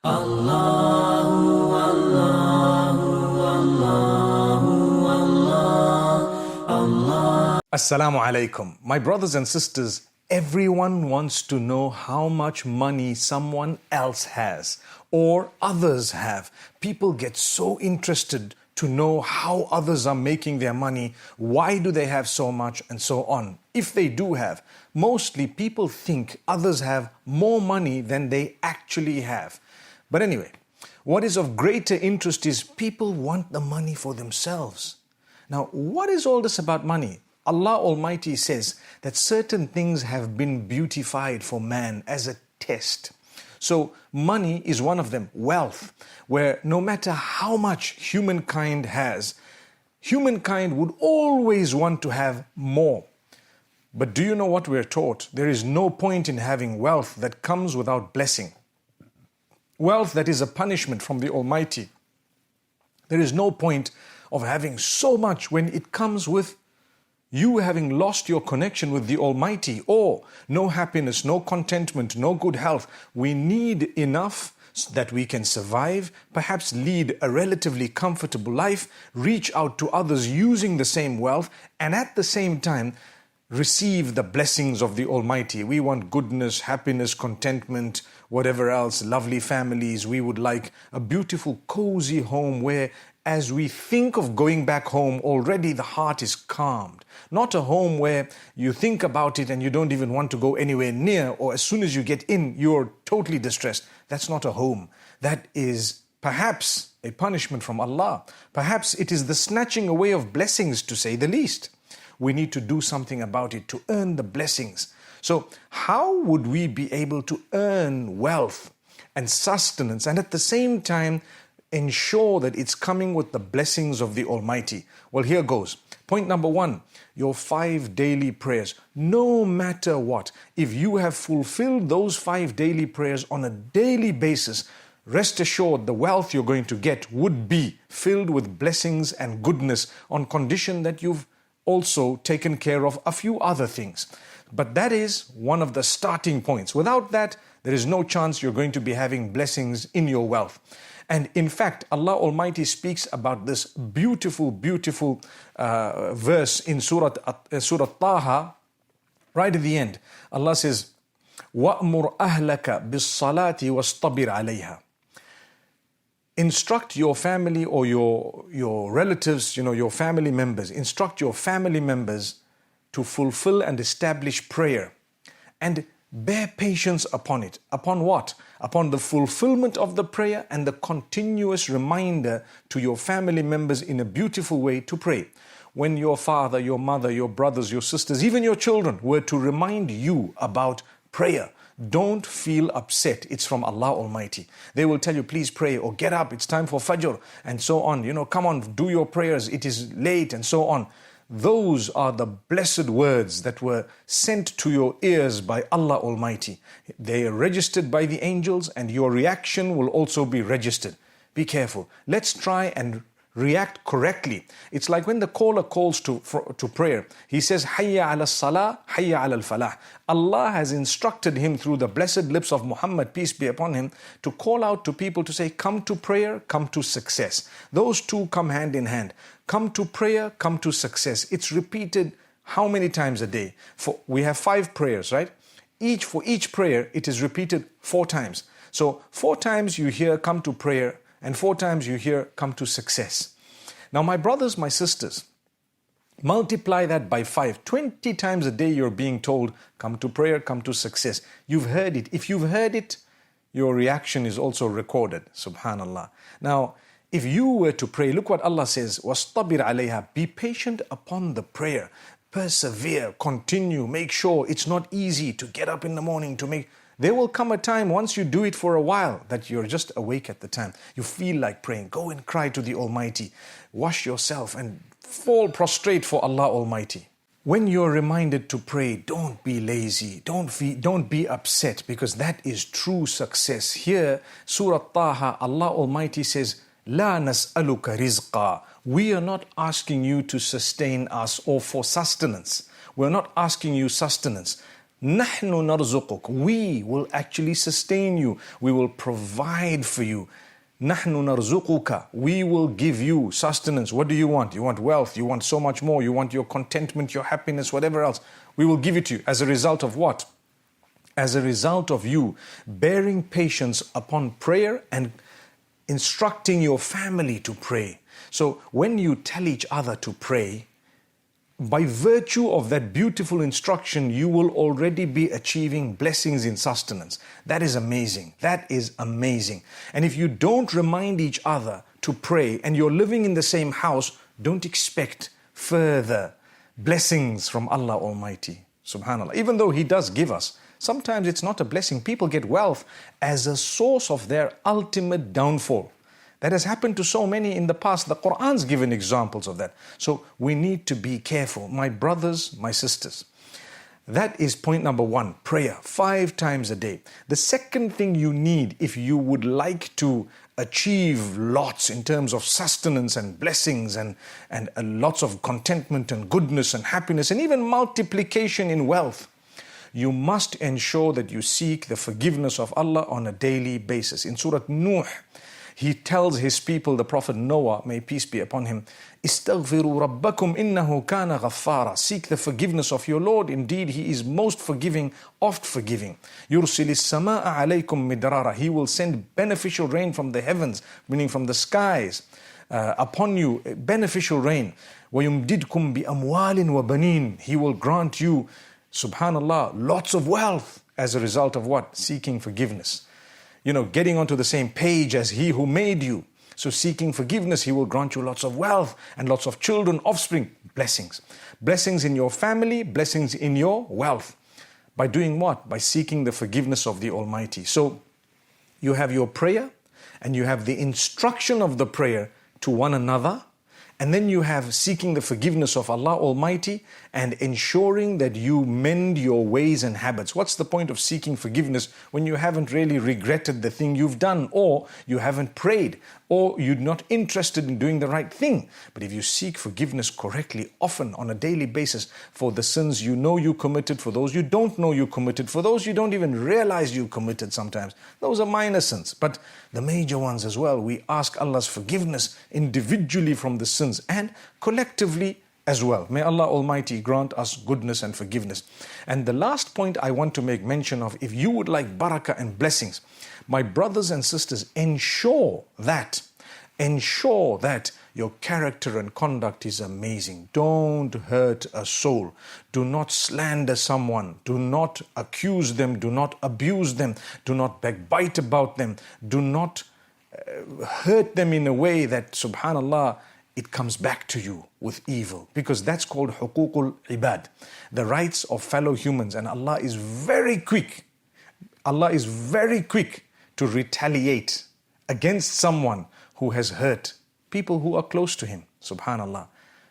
Allahu, Allahu, Allahu, Allah, Allah. Assalamu alaikum. My brothers and sisters, everyone wants to know how much money someone else has or others have. People get so interested to know how others are making their money, why do they have so much, and so on. If they do have, mostly people think others have more money than they actually have. But anyway, what is of greater interest is people want the money for themselves. Now, what is all this about money? Allah Almighty says that certain things have been beautified for man as a test. So money is one of them, wealth, where no matter how much humankind has, humankind would always want to have more. But do you know what we're taught? There is no point in having wealth that comes without blessing. Wealth that is a punishment from the Almighty. There is no point of having so much when it comes with you having lost your connection with the Almighty, or no happiness, no contentment, no good health. We need enough so that we can survive, perhaps lead a relatively comfortable life, reach out to others using the same wealth, and at the same time, receive the blessings of the Almighty. We want goodness, happiness, contentment, whatever else, lovely families. We would like a beautiful, cozy home where as we think of going back home, already the heart is calmed. Not a home where you think about it and you don't even want to go anywhere near, or as soon as you get in, you're totally distressed. That's not a home. That is perhaps a punishment from Allah. Perhaps it is the snatching away of blessings, to say the least. We need to do something about it to earn the blessings. So how would we be able to earn wealth and sustenance and at the same time ensure that it's coming with the blessings of the Almighty? Well, here goes. Point number one, your 5 daily prayers. No matter what, if you have fulfilled those 5 daily prayers on a daily basis, rest assured the wealth you're going to get would be filled with blessings and goodness on condition that you've also taken care of a few other things. But that is one of the starting points. Without that, there is no chance you're going to be having blessings in your wealth. And in fact, Allah Almighty speaks about this beautiful, beautiful verse in Surah Taha, right at the end. Allah says, وَأْمُرْ أَهْلَكَ بِالصَّلَاةِ وَاسْطَبِرْ عَلَيْهَا. Instruct your family or your relatives, your family members, instruct your family members to fulfill and establish prayer and bear patience upon it. Upon what? Upon the fulfillment of the prayer and the continuous reminder to your family members in a beautiful way to pray. When your father, your mother, your brothers, your sisters, even your children were to remind you about prayer, don't feel upset. It's from Allah Almighty. They will tell you, please pray, or get up, it's time for Fajr, and so on. Come on, do your prayers, it is late, and so on. Those are the blessed words that were sent to your ears by Allah Almighty. They are registered by the angels, and your reaction will also be registered. Be careful. Let's try and react correctly. It's like when the caller calls to prayer. He says, Hayya ala salah, Hayya ala al-falah. Allah has instructed him through the blessed lips of Muhammad, peace be upon him, to call out to people to say, come to prayer, come to success. Those two come hand in hand. Come to prayer, come to success. It's repeated how many times a day? We have 5 prayers, right? For each prayer, it is repeated 4 times. So 4 times you hear, come to prayer, and 4 times you hear, come to success. Now, my brothers, my sisters, multiply that by 5. 20 times a day you're being told, come to prayer, come to success. You've heard it. If you've heard it, your reaction is also recorded. Subhanallah. Now, if you were to pray, look what Allah says, وَاسْطَبِرْ عَلَيْهَا. Be patient upon the prayer. Persevere, continue, make sure it's not easy to get up in the morning to make. There will come a time once you do it for a while that you're just awake at the time. You feel like praying. Go and cry to the Almighty. Wash yourself and fall prostrate for Allah Almighty. When you're reminded to pray, don't be lazy. Don't be upset, because that is true success. Here, Surah Taha, Allah Almighty says, La nas'aluka rizqa. We are not asking you to sustain us or for sustenance. We're not asking you sustenance. نحن نرزقك. We will actually sustain you. We will provide for you. نحن نرزقك. We will give you sustenance. What do you want? You want wealth. You want so much more. You want your contentment, your happiness, whatever else. We will give it to you. As a result of what? As a result of you bearing patience upon prayer and instructing your family to pray. So when you tell each other to pray, by virtue of that beautiful instruction, you will already be achieving blessings in sustenance. That is amazing. That is amazing. And if you don't remind each other to pray and you're living in the same house, don't expect further blessings from Allah Almighty. Subhanallah. Even though He does give us, sometimes it's not a blessing. People get wealth as a source of their ultimate downfall. That has happened to so many in the past. The Quran's given examples of that. So we need to be careful. My brothers, my sisters. That is point number one, prayer, 5 times a day. The second thing you need if you would like to achieve lots in terms of sustenance and blessings and lots of contentment and goodness and happiness and even multiplication in wealth, you must ensure that you seek the forgiveness of Allah on a daily basis. In Surah Nuh, He tells his people, the Prophet Noah, may peace be upon him, "Istaghfiru rabbakum innahu kana ghaffara." Seek the forgiveness of your Lord. Indeed, He is most forgiving, oft forgiving. Yursilis samaa alaykum midrara. He will send beneficial rain from the heavens, meaning from the skies, upon you, beneficial rain. وَيُمْدِدْكُمْ بِأَمْوَالٍ وَبَنِينَ. He will grant you, subhanallah, lots of wealth as a result of what? Seeking forgiveness. Getting onto the same page as He who made you. So seeking forgiveness, He will grant you lots of wealth and lots of children, offspring, blessings. Blessings in your family, blessings in your wealth. By doing what? By seeking the forgiveness of the Almighty. So you have your prayer and you have the instruction of the prayer to one another. And then you have seeking the forgiveness of Allah Almighty and ensuring that you mend your ways and habits. What's the point of seeking forgiveness when you haven't really regretted the thing you've done, or you haven't prayed, or you're not interested in doing the right thing? But if you seek forgiveness correctly, often on a daily basis, for the sins you know you committed, for those you don't know you committed, for those you don't even realize you committed sometimes, those are minor sins. But the major ones as well, we ask Allah's forgiveness individually from the sins and collectively as well. May Allah Almighty grant us goodness and forgiveness. And the last point I want to make mention of, if you would like barakah and blessings, my brothers and sisters, ensure that your character and conduct is amazing. Don't hurt a soul. Do not slander someone. Do not accuse them. Do not abuse them. Do not backbite about them. Do not hurt them in a way that, subhanallah, it comes back to you with evil, because that's called huququl ibad, the rights of fellow humans. And Allah is very quick to retaliate against someone who has hurt people who are close to Him, subhanallah.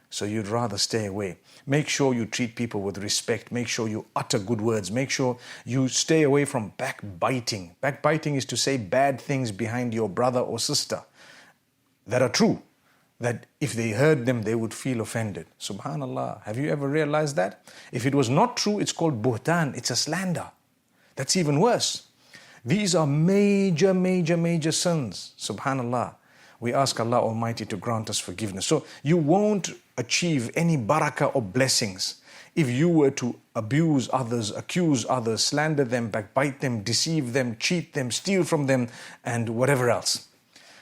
So you'd rather stay away. Make sure you treat people with respect. Make sure you utter good words. Make sure you stay away from backbiting. Backbiting is to say bad things behind your brother or sister that are true, that if they heard them, they would feel offended. Subhanallah. Have you ever realized that? If it was not true, it's called buhtan. It's a slander. That's even worse. These are major, major, major sins. Subhanallah. We ask Allah Almighty to grant us forgiveness. So you won't achieve any barakah or blessings if you were to abuse others, accuse others, slander them, backbite them, deceive them, cheat them, steal from them, and whatever else.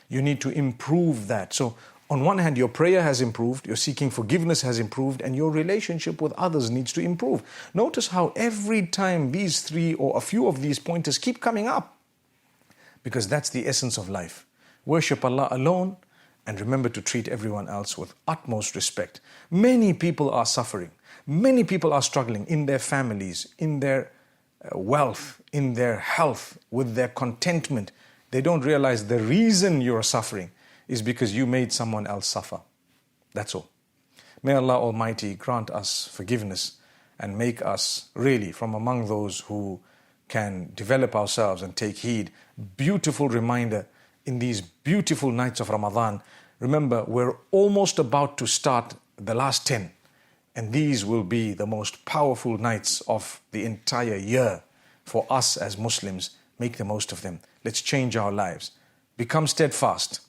You need to improve that. So on one hand, your prayer has improved, your seeking forgiveness has improved, and your relationship with others needs to improve. Notice how every time these 3 or a few of these pointers keep coming up, because that's the essence of life. Worship Allah alone and remember to treat everyone else with utmost respect. Many people are suffering. Many people are struggling in their families, in their wealth, in their health, with their contentment. They don't realize the reason you're suffering is because you made someone else suffer. That's all. May Allah Almighty grant us forgiveness and make us really from among those who can develop ourselves and take heed. Beautiful reminder in these beautiful nights of Ramadan. Remember, we're almost about to start the last 10. And these will be the most powerful nights of the entire year for us as Muslims. Make the most of them. Let's change our lives. Become steadfast.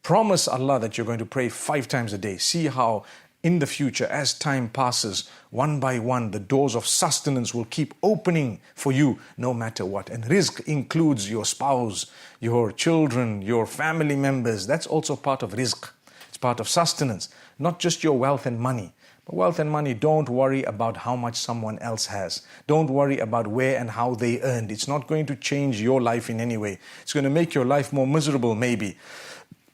Promise Allah that you're going to pray 5 times a day. See how in the future, as time passes, one by one, the doors of sustenance will keep opening for you no matter what. And rizq includes your spouse, your children, your family members. That's also part of rizq. It's part of sustenance, not just your wealth and money. But wealth and money, don't worry about how much someone else has. Don't worry about where and how they earned. It's not going to change your life in any way. It's going to make your life more miserable maybe.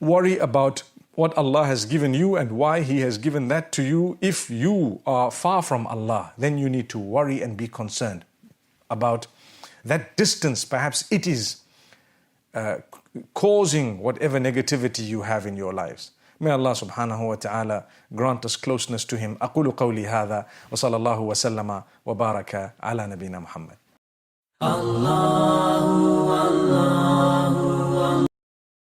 Worry about what Allah has given you and why He has given that to you. If you are far from Allah, then you need to worry and be concerned about that distance. Perhaps it is causing whatever negativity you have in your lives. May Allah subhanahu wa ta'ala grant us closeness to Him. أقول قولي هذا وصلى الله وسلم وبارك على نبينا محمد. Allah.